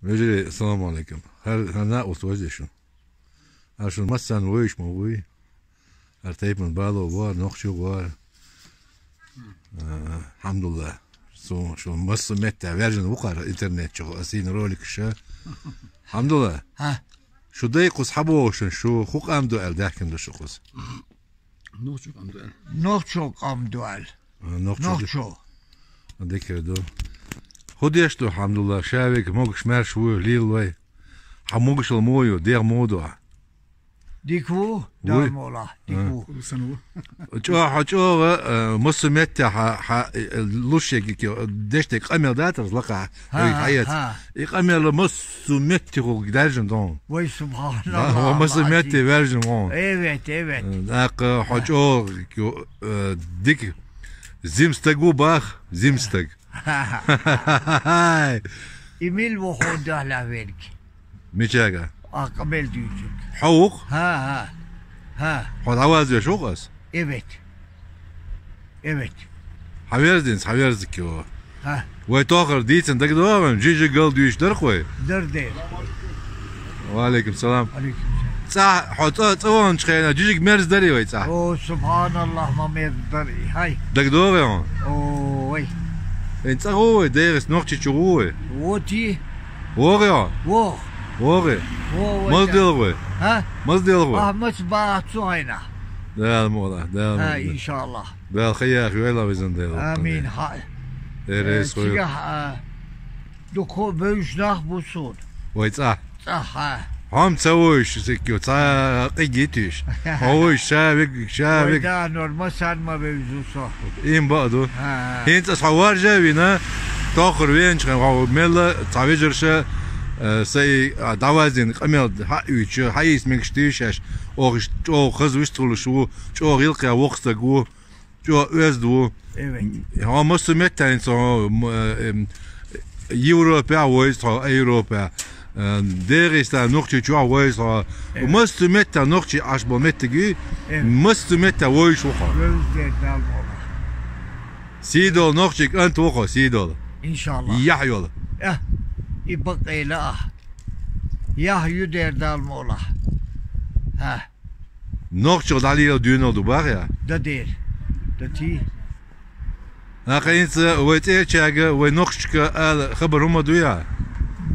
Vecili, assalamu alaikum. Her naqos wajishun. Ashun massan wish mowi. Her taypen balo war noqshu war. Alhamdulillah. So şu massa mette verjin وقر internet şu asin rolik şu. Alhamdulillah. Ha. Şu dayqus haboşun şu huq amdu el dakin şu qus. Noqcho amdual. Noqcho. Dekirdo. Hodeshtu alhamdulillah şavik moguş merşu lilvay. Hamoguş moyo der modo. Diku dalmola. Diku. Çoğu massa mette ha luşek ki destek amel daters laqa hayat. İqamel massa mette ko giderjin don. Vay subhanallah. Massa mette verjin on. Evet, evet. Aq hoço dik zimstagu bah zimstag. İmil bu hodahla verk. Miçaga. Akabel diyecek. Hawq. Ha. Hod avaz ya şoqas. Evet. Haverdik ki o. Ha. Ve toqır deyitsin da gidiyorum. Cici gal diyişler koy. Derde. Ve aleyküm selam. Aleyküm Sah hota tavon çıkayna cicik merz dari ve sah. O subhanallah mamed dari. Hay. Da gidiyorum. Oy. Ent o deres noch chichu. Oti. Oraya. Wo. Oraya. Wo. Mazdel koy. Ha. Mazdel koy. Ahmet Bahtsuayna. Dal mola. Ha inşallah. Dal khayakh wela bizin dal. Amin. Ha. Deres koy. Tigah. Doko böjnah busun. Ve sah. Ha. Ham tsavuş zekyo tsa qigitish. Oy şavik. Vayda normal sanma mevzusu. İn badu. Ha. Hint asawar javina toqır wen çıxan mella tavijirşa say davazin qamel ha üçü hayis mekştişaş o qız vistuluşu o yılqa vaqsta gu o özdu. Evet. Ha masmetten so Avrupa voice Avrupa der ist da noch die Jahr voice musst du mit da noch die Aschbo mit gi musst du mit da voice Gözde dalmola. Sidol noch die ant woche Sidol İnşallah. ya yol İbaqayla. Yahyu der dalmola. Ha. noch die dalil düno du bar ya Da der. Da ti. Akayins ve çaga ve noch die al khabarum du ya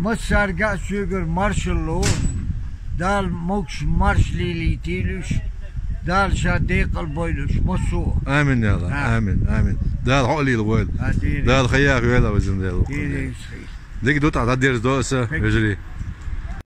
Masarga sügür marşallo. Dal moks marşlili tilüş. Dal şadekal boyluş. Mosu. amin ya Allah amin dal hali الوال Ha der. dal khayakh wela bizin dal Der. dik dot ada ders do sa vejri